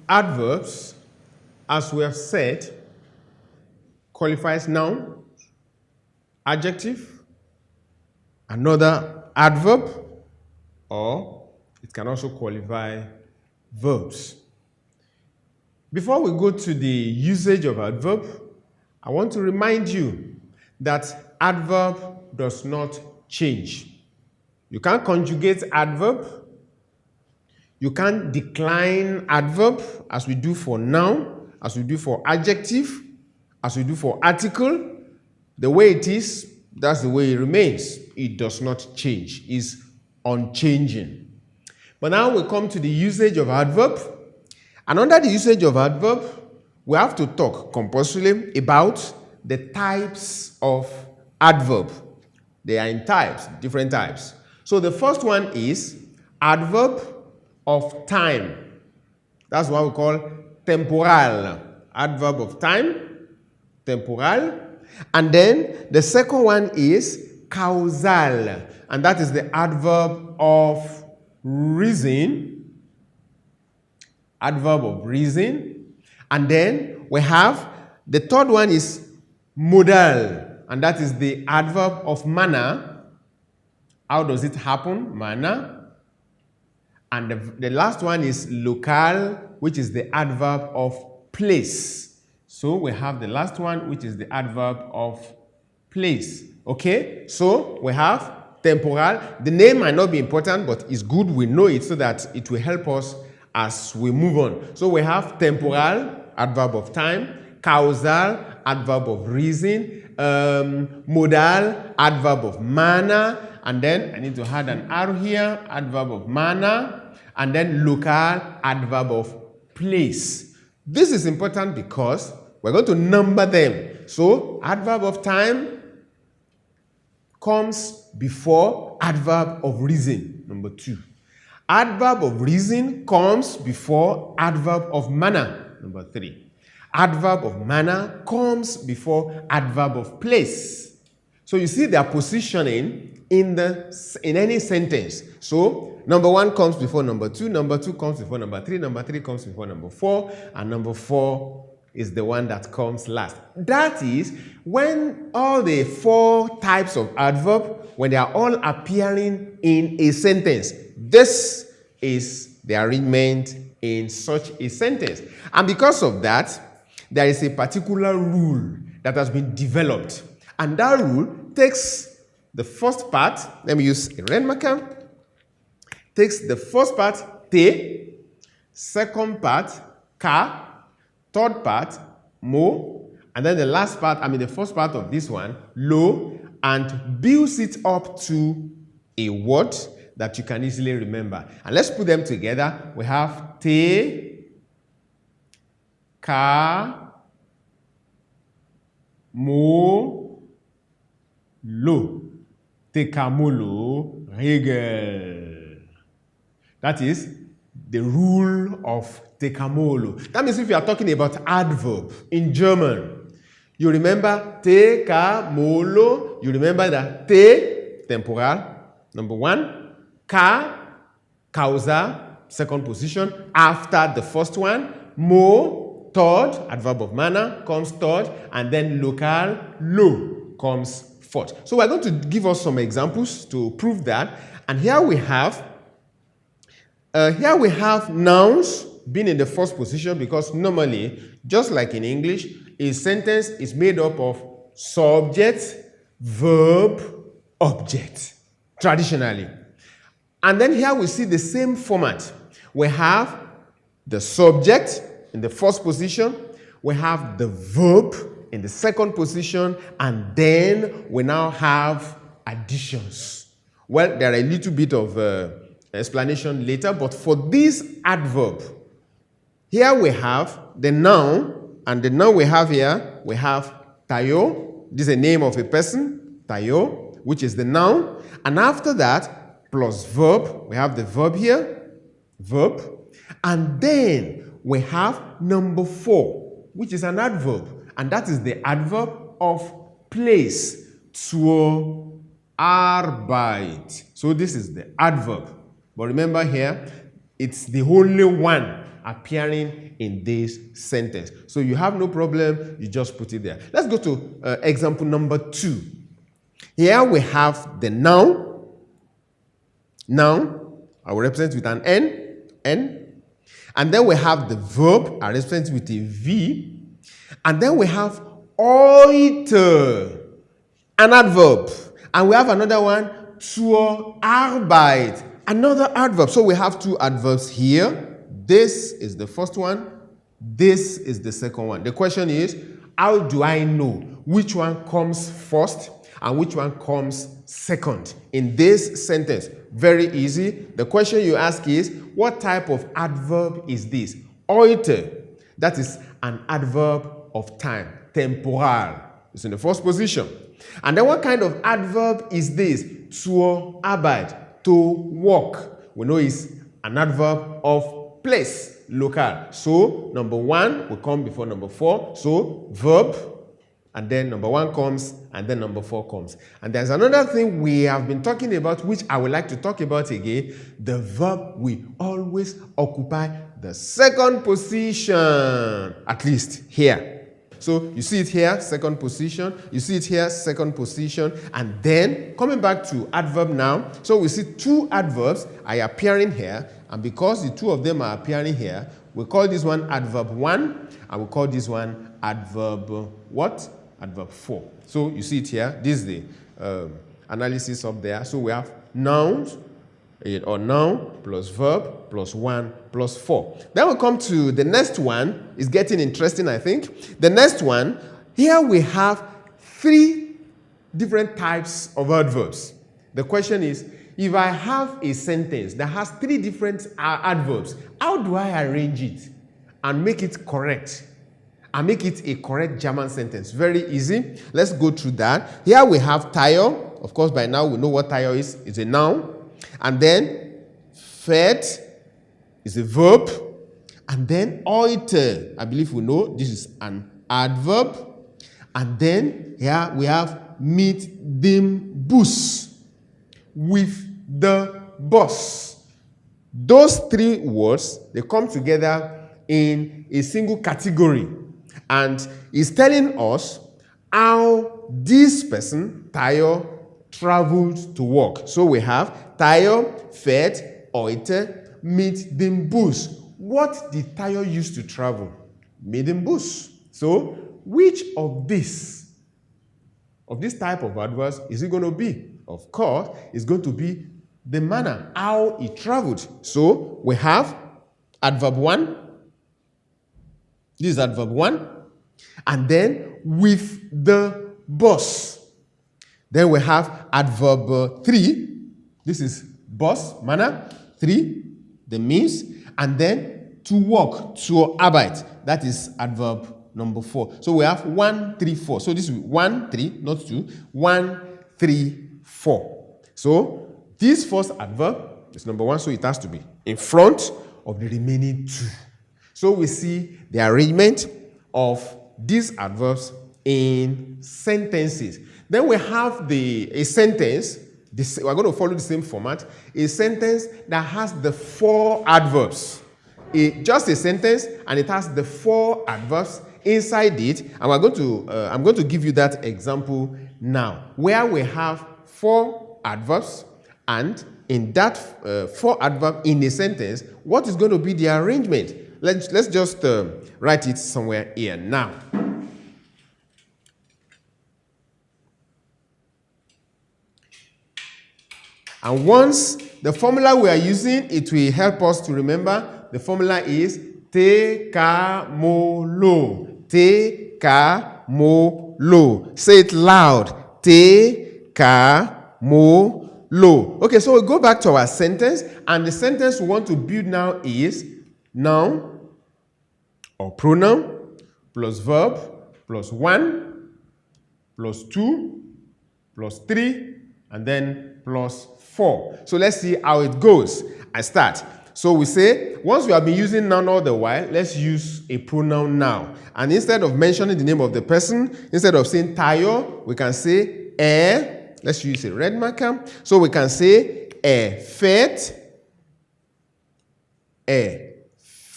Adverbs, as we have said, qualifies noun, adjective, another adverb, or it can also qualify verbs. Before we go to the usage of adverb, I want to remind you that adverb does not change. You can't conjugate adverb. You can't decline adverb as we do for noun, as we do for adjective, as we do for article. The way it is, that's the way it remains. It does not change. It's unchanging. But now we come to the usage of adverb. And under the usage of adverb, we have to talk compulsorily about the types of adverb. They are in types, different types. So the first one is adverb of time. That's what we call temporal. Adverb of time, temporal. And then the second one is causal. And that is the adverb of reason. Adverb of reason. And then we have the third one is modal. And that is the adverb of manner. How does it happen? Manner. And the last one is local, which is the adverb of place. So we have the last one, which is the adverb of place. Okay? So we have temporal. The name might not be important, but it's good we know it so that it will help us as we move on. So we have temporal, adverb of time, causal, adverb of reason, modal, adverb of manner, and then I need to add an arrow here, adverb of manner, and then local, adverb of place. This is important because we're going to number them. So adverb of time comes before adverb of reason, number 2. Adverb of reason comes before adverb of manner, number 3. Adverb of manner comes before adverb of place. So you see their positioning in any sentence. So number 1 comes before number 2, number 2 comes before number 3, number 3 comes before number 4, and number 4 is the one that comes last. That is when all the 4 types of adverb, when they are all appearing in a sentence. This is the arrangement in such a sentence. And because of that, there is a particular rule that has been developed. And that rule takes the first part, let me use a red marker, takes the first part, te, second part, ka, third part, mo, and then the last part, the first part of this one, lo, and builds it up to a word that you can easily remember. And let's put them together. We have te, ka, mo, lo. Tekamolo, regel. That is the rule of tekamolo. That means if you are talking about adverb in German, you remember tekamolo, you remember that te, temporal, number 1, ka, causal, second position, after the first one, mo, third, adverb of manner, comes third, and then local, lo, comes fourth. So we're going to give us some examples to prove that. And here we have nouns being in the first position because normally, just like in English, a sentence is made up of subject, verb, object, traditionally. And then here we see the same format. We have the subject in the first position, we have the verb in the second position, and then we now have additions. Well, there are a little bit of explanation later, but for this adverb, here we have the noun, and the noun we have here, we have tayo. This is the name of a person, tayo, which is the noun. And after that, plus verb, we have the verb here, verb. And then we have number 4, which is an adverb. And that is the adverb of place, zur Arbeit. So this is the adverb. But remember here, it's the only one appearing in this sentence. So you have no problem, you just put it there. Let's go to example number 2. Here we have the noun. Noun, I will represent with an N. And then we have the verb, I represent with a V. And then we have heute, an adverb. And we have another one, zur Arbeit, another adverb. So we have 2 adverbs here. This is the first one. This is the second one. The question is, how do I know which one comes first and which one comes second in this sentence? Very easy. The question you ask is, what type of adverb is this? Heute, that is an adverb of time, temporal. It's in the first position. And then what kind of adverb is this? Zur Arbeit, to work. We know it's an adverb of place, local. So number 1 will come before number 4. So verb, and then number 1 comes, and then number 4 comes. And there's another thing we have been talking about, which I would like to talk about again. The verb will always occupy the second position, at least here. So you see it here, second position. You see it here, second position. And then coming back to adverb now. So we see 2 adverbs are appearing here. And because the 2 of them are appearing here, we call this one adverb 1. And we call this one adverb what? Adverb 4. So you see it here. This is the analysis up there. So we have nouns, or noun plus verb plus 1 plus 4. Then we come to the next one. It's getting interesting, I think. The next one, here we have 3 different types of adverbs. The question is, if I have a sentence that has 3 different adverbs, how do I arrange it and make it correct? And make it a correct German sentence? Very easy. Let's go through that. Here we have tire. Of course, by now we know what tire is. It's a noun. And then fährt is a verb. And then heute, I believe we know this is an adverb. And then here we have mit dem Bus, with the bus. Those 3 words, they come together in a single category. And it's telling us how this person, Tayo, traveled to work. So we have Tayo fährt heute mit dem Bus. What did Tayo use to travel? Mit dem Bus. So which of this type of adverbs is it going to be? Of course, it's going to be the manner, how he traveled. So we have adverb 1. This is adverb 1. And then with the bus. Then we have adverb 3. This is bus, manner. 3, the means. And then to work, zur Arbeit. That is adverb number 4. So we have 1, 3, 4. So this is 1, 3, not 2. 1, 3, 4. So this first adverb is number 1, so it has to be in front of the remaining 2. So we see the arrangement of these adverbs in sentences. Then we have a sentence. We're going to follow the same format. A sentence that has the 4 adverbs. Just a sentence, and it has the 4 adverbs inside it. And I'm going to give you that example now, where we have 4 adverbs, and in that 4 adverb in a sentence, what is going to be the arrangement? Let's just write it somewhere here now. And once the formula we are using, it will help us to remember. The formula is te-ka-mo-lo. Te-ka-mo-lo. Say it loud. Te-ka-mo-lo. Okay, so we go back to our sentence. And the sentence we want to build now is noun or pronoun plus verb plus 1 plus 2 plus 3 and then plus 4. So let's see how it goes. I start. So we say, once we have been using noun all the while, let's use a pronoun now. And instead of mentioning the name of the person, instead of saying Tayo, we can say Let's use a red marker. So we can say fährt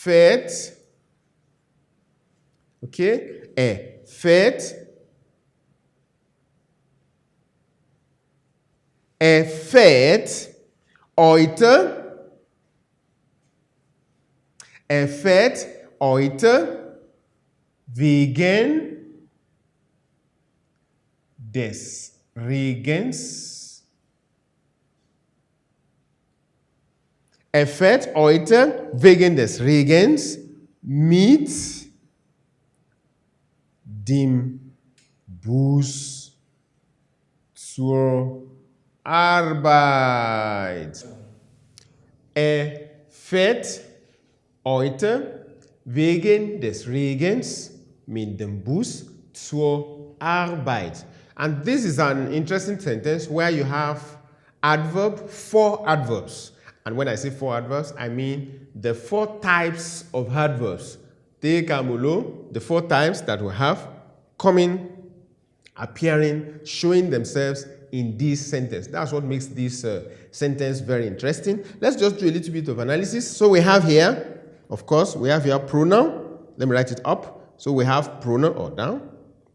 fährt. Okay? Er fährt. Er fährt heute. Er fährt heute wegen des Regens. Er fährt heute wegen des Regens mit dem Bus zur Arbeit. Er fährt heute wegen des Regens mit dem Bus zur Arbeit. And this is an interesting sentence where you have four adverbs. And when I say four adverbs, I mean the four types of adverbs. The four types that we have coming, appearing, showing themselves in this sentence. That's what makes this sentence very interesting. Let's just do a little bit of analysis. So we have here, of course, we have here pronoun. Let me write it up. So we have pronoun or down,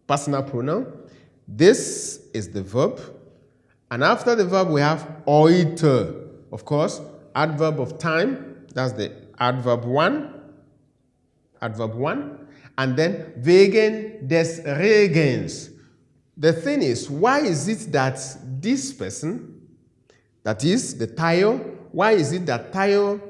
personal pronoun. This is the verb. And after the verb, we have heute. Of course, adverb of time. That's the adverb 1. Adverb 1. And then wegen des Regens. The thing is, why is it that this person, that is the Tayo, why is it that Tayo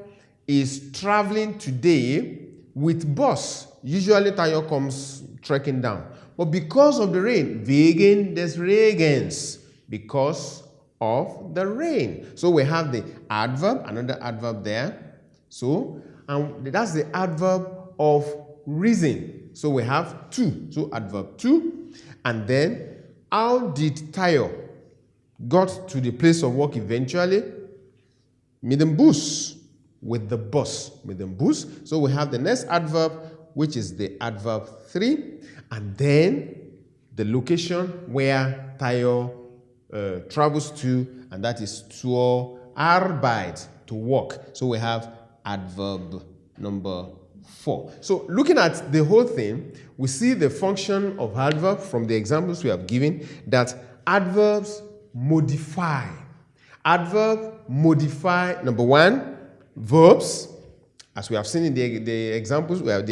is traveling today with bus? Usually Tayo comes trekking down. But because of the rain, wegen des Regens, because of the rain. So we have the adverb, another adverb there. So, and that's the adverb of reason. So we have to. So adverb to. And then, how did Tayo got to the place of work eventually? Mit dem Bus. With the bus. Mit dem Bus. So we have the next adverb, which is the adverb 3. And then the location where Tayo travels to, and that is zur Arbeit, to work. So we have adverb number 4. So looking at the whole thing, we see the function of adverb from the examples we have given, that adverbs modify. Adverb modify, number 1, verbs. As we have seen in the examples, we have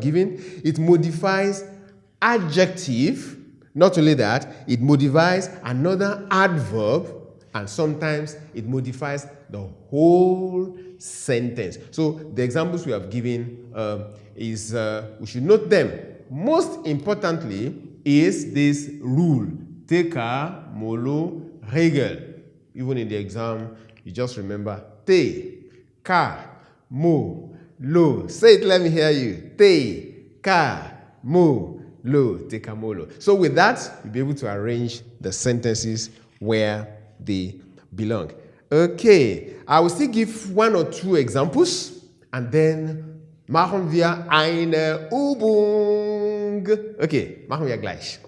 given, it modifies adjective. Not only that, it modifies another adverb, and sometimes it modifies the whole sentence. So the examples we have given is, we should note them. Most importantly is this rule, Teka, Molo, Regel. Even in the exam, you just remember Te, Ka, Mo, Lo. Say it, let me hear you. Te, Ka, Mo, Lo, Tekamolo. So with that, you'll be able to arrange the sentences where they belong. Okay, I will still give 1 or 2 examples, and then machen wir eine Übung. Okay, machen wir gleich.